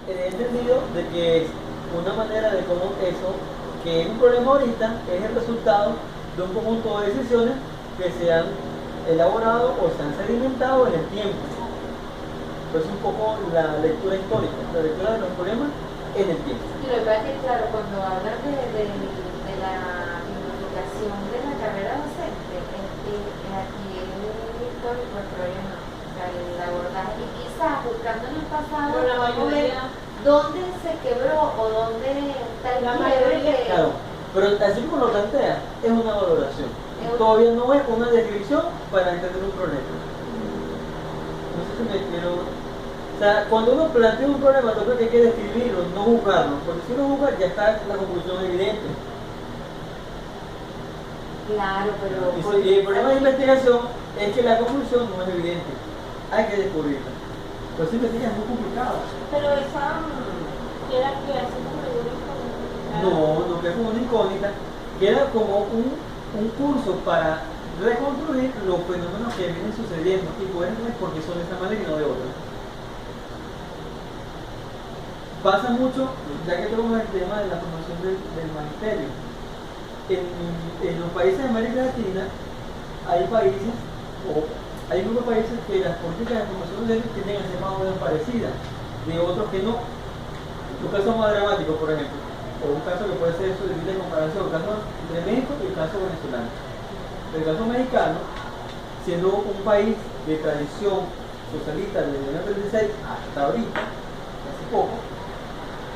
en el entendido de que es una manera de cómo eso, que es un problema ahorita, es el resultado de un conjunto de decisiones que se han elaborado o se han sedimentado en el tiempo. Pues un poco la lectura histórica, la lectura de los problemas en el tiempo. Y lo que pasa es que, claro, cuando hablan de la simplificación de la carrera docente, aquí es histórico el problema, o sea, el abordaje, y quizás buscando en el pasado, pero la vamos a ver mayoría, dónde se quebró o dónde está el La quiebre mayoría, que... Claro, pero así como lo plantea, es una valoración. Todavía no es una descripción para entender un problema. No sé si me quiero... O sea, cuando uno plantea un problema, yo creo que hay que describirlo, no juzgarlo, porque si uno juzga ya está la conclusión evidente. Claro, pero... Y el problema de investigación es que la conclusión no es evidente. Hay que descubrirla. Pues si investigas es muy complicado. pero esa queda que así como yo digo, No queda como una incógnita, queda como un curso para reconstruir los fenómenos que vienen sucediendo y poder entender por qué son de esta manera y no de otra. Pasa mucho, ya que tenemos el tema de la formación del magisterio. En los países de América Latina hay países, o hay grupos de países que las políticas de formación de ellos tienden a ser más o menos parecidas, de otros que no. Un caso más dramático, por ejemplo, o un caso que puede ser eso de comparación, el caso de México y el caso venezolano. El caso mexicano, siendo un país de tradición socialista desde el año 36 hasta ahorita, hace poco,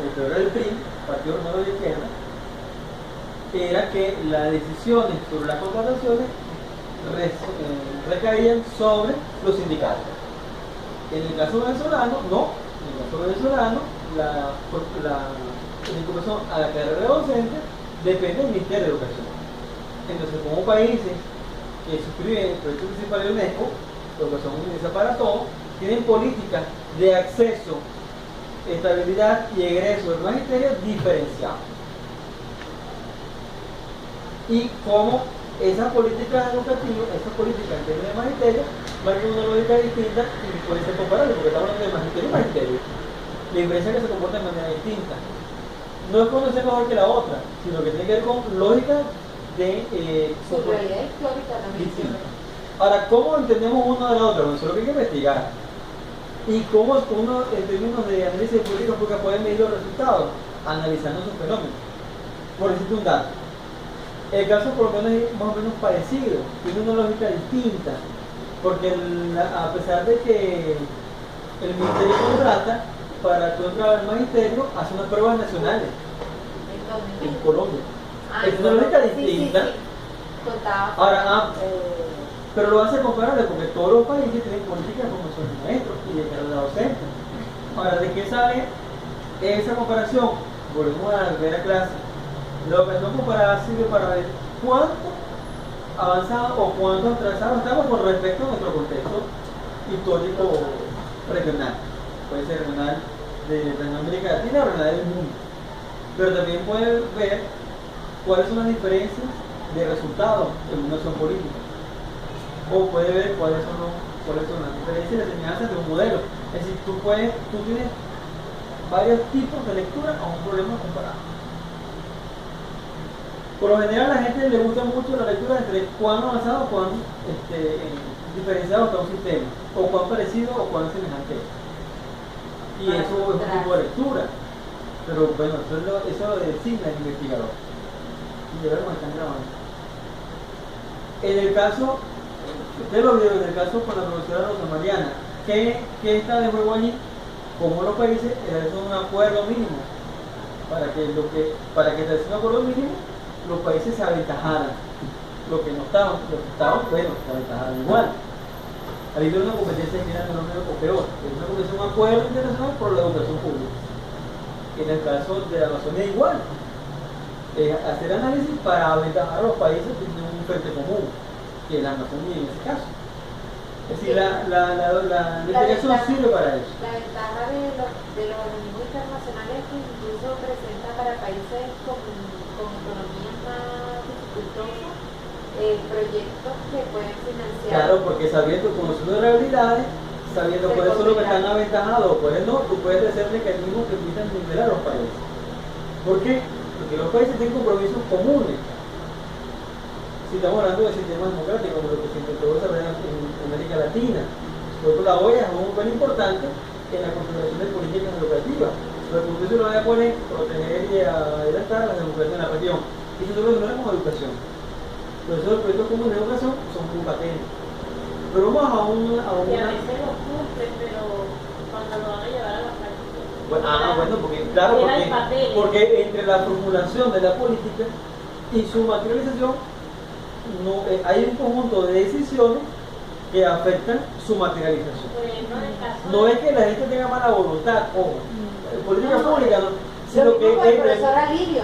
el peor del PRI, Partido Reformista de Izquierda, era que las decisiones sobre las contrataciones recaían sobre los sindicatos. En el caso venezolano, no. En el caso venezolano, la incorporación a la carrera de docente depende del Ministerio de Educación. Entonces, como países que suscriben el proyecto principal de UNESCO, Educación Universal para Todos, tienen políticas de acceso, estabilidad y egreso del magisterio diferenciados. Y como esas políticas educativas, esas políticas en términos de magisterio, marcan una lógica distinta y puede ser comparable, porque estamos hablando de magisterio y magisterio. La diferencia es que se comporta de manera distinta. No es que uno sea mejor que la otra, sino que tiene que ver con lógica de su realidad histórica también. distinta. Ahora, ¿cómo entendemos uno de la otra? Bueno, eso es lo que hay que investigar. ¿Y cómo uno, en términos de análisis de política pública, puede medir los resultados? Analizando sus fenómenos. Por decirte un dato. El caso por lo menos es más o menos parecido, tiene una lógica distinta, porque a pesar de que el ministerio contrata, para tú entrar al magisterio, hace unas pruebas nacionales en Colombia. Es una lógica distinta. Sí. Contaba. Ahora, pero lo hace comparable porque todos los países tienen políticas de formación de maestros y de carrera docente. Ahora, ¿de qué sale esa comparación? Volvemos a la primera clase. La operación comparada sirve para ver cuánto avanzado o cuánto atrasado estamos con respecto a nuestro contexto histórico regional. Puede ser regional de América Latina o regional del mundo. Pero también puede ver cuáles son las diferencias de resultados en una acción política. O puede ver cuáles son las diferencias y las semejanzas de un modelo. Es decir, tú tienes varios tipos de lectura a un problema comparado. Por lo general a la gente le gusta mucho la lectura entre cuán avanzado o cuán diferenciado está un sistema, o cuán parecido o cuán semejante es. Y eso es un tipo de lectura. Pero bueno, eso lo designa el investigador. Y ya vemos, están grabando. En el caso, ustedes lo vieron, en el caso con la profesora Rosa Mariana, ¿qué está de juego allí? Como los países es un acuerdo mínimo para que se haga un acuerdo mínimo los países se aventajaran. Los que estaban, bueno, se aventajaran igual. Ha habido una competencia que era menos o peor. Es una competencia, un acuerdo internacional por la educación pública. En el caso de la Amazonía igual. Hacer análisis para aventajar a los países que tienen un frente común, que es la Amazonía en ese caso. Es decir, la investigación sirve para eso. La ventaja de los organismos internacionales es que incluso presenta para países con economías más dificultosas proyectos que pueden financiar. Claro, porque sabiendo, conociendo realidades, sabiendo cuáles son los que están aventajados, cuáles no, tú puedes hacer mecanismos que permitan nivelar a los países. ¿Por qué? Porque los países tienen compromisos comunes. Si estamos hablando de sistemas democráticos, como lo que se intentó desarrollar en América Latina, por ejemplo, la OEA es un papel importante en la configuración de políticas educativas. Pero el punto lo va a poner proteger y adelantar las democracias en la región. Y eso solo es como educación. Por eso los proyectos comunes de educación son muy patentes. Pero vamos a Y a una... veces lo cumple, pero cuando lo van a llevar a la práctica. Bueno, porque claro, Era el papel. porque entre la formulación de la política y su materialización hay un conjunto de decisiones que afectan su materialización. Por ejemplo, en el caso No es que la gente tenga mala voluntad, ojo, política pública, no, Lo mismo con el profesor Alirio.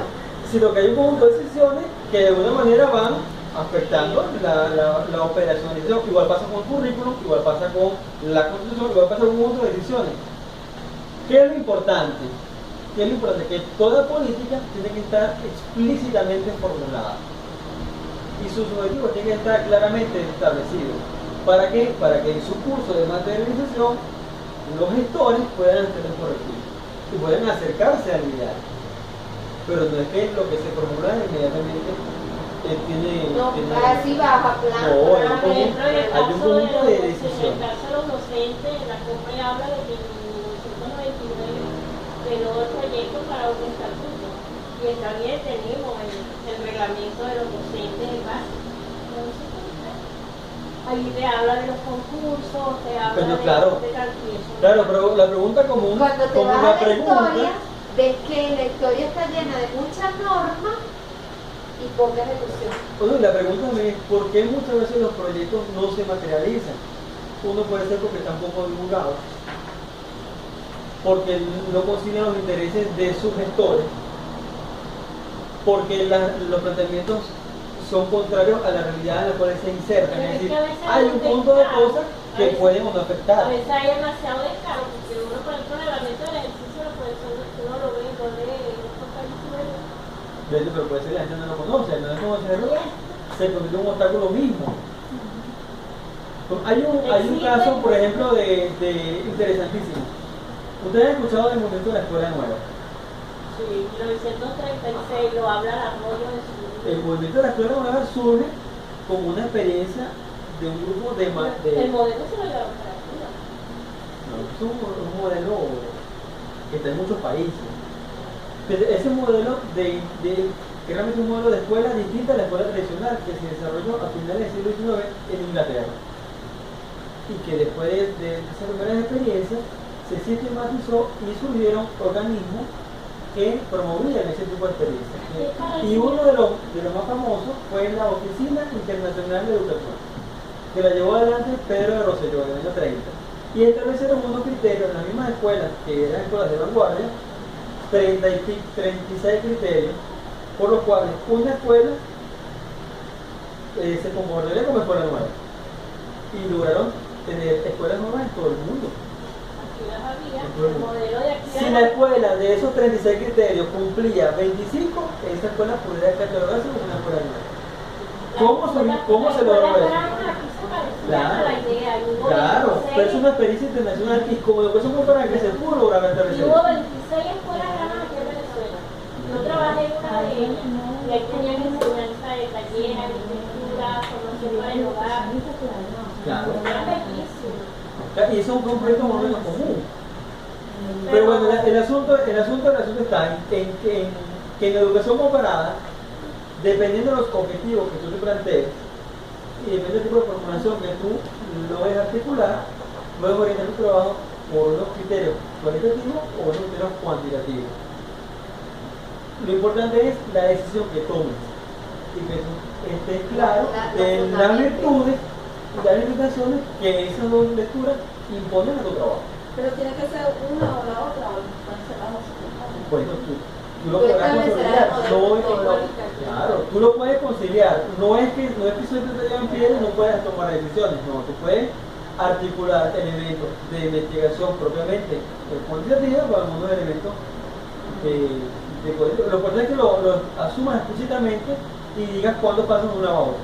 sino que hay un conjunto de decisiones que de alguna manera van afectando la operacionalización. Igual pasa con el currículum, igual pasa con la constitución, igual pasa con un montón de decisiones. ¿Qué es lo importante? ¿Qué es lo importante? Que toda política tiene que estar explícitamente formulada y sus objetivos tienen que estar claramente establecidos. ¿Para qué? Para que en su curso de materialización los gestores puedan hacer el correctivo y puedan acercarse al ideal. Pero no es que lo que se formula inmediatamente tiene... No, tiene así baja plan. No, por ejemplo, en el hay un caso conjunto de en el decisiones. caso de los docentes, la COPE habla de que en 1999 quedó el proyecto para un estatuto. Y también tenemos el reglamento de los docentes básicos. Ahí te habla de los concursos, te habla Pero de, claro, de cantidad. Claro, pero la pregunta común, Cuando te como vas la a la pregunta, historia, ves que la historia está llena de muchas normas y poca ejecución. oye, la pregunta es ¿por qué muchas veces los proyectos no se materializan? Uno puede ser porque están poco divulgados, porque no consiguen los intereses de sus gestores, porque los planteamientos son contrarios a la realidad en la cual se insertan. Es decir, hay un punto de cosas que pueden o no A afectar. veces hay demasiado descaro, porque uno, por ejemplo, el reglamento del ejercicio de los profesores, uno lo ve, lo lee en otros países. Pero puede ser que la gente no lo conoce, no es conocerlo, se convierte en un obstáculo mismo. Hay un caso, por ejemplo, de interesantísimo. Ustedes han escuchado del movimiento de la escuela nueva. Sí, 1936 lo habla Arroyo de su... El movimiento de la escuela nueva surge como una experiencia de un grupo de... El modelo se lo lleva para Cuba. No, es un modelo que está en muchos países. Pero ese modelo que realmente es un modelo de escuela distinta a la escuela tradicional que se desarrolló a finales del siglo XIX en Inglaterra. Y que después de esas primeras experiencias se sistematizó y surgieron organismos que promovían ese tipo de experiencias. Y uno de los más famosos fue la Oficina Internacional de Educación, que la llevó adelante Pedro de Rosselló en el año 30. Y establecieron unos criterios en las mismas escuelas, que eran escuelas de vanguardia, 36 criterios, por los cuales una escuela se comportaría como escuela nueva. Y lograron tener escuelas nuevas en todo el mundo. El modelo de aquí Si la escuela de esos 36 criterios cumplía 25, esa escuela podría catalogarse como una escuela nueva. ¿Cómo se logró eso? Claro, pero es una experiencia internacional y como educación comparada que se pudo lograr establecer. Hubo 26 escuelas grandes aquí en Venezuela. Yo trabajé en una de ellas y ahí tenían enseñanza de taller, agricultura, formación para el hogar. Claro. Era bellísimo. Y eso fue un proyecto más o menos común. Pero bueno, el asunto está en que en educación comparada, dependiendo de los objetivos que tú te plantees y depende del tipo de formulación que tú logres articular, puedes orientar tu trabajo por unos criterios cualitativos o unos criterios cuantitativos. Lo importante es la decisión que tomes y que estés claro de las virtudes y las limitaciones que esas dos lecturas imponen a tu trabajo. Pero tiene que ser una o la otra, o pueden ser las dos. Por eso tú lo podrás conciliar. Claro, tú lo puedes conciliar. No es que siempre te llevan piedra y no puedas tomar decisiones. No, tú puedes articular elementos de investigación propiamente cuantitativa con algunos elementos de poder. Lo importante es que lo asumas explícitamente y digas cuándo pasas de una a otra.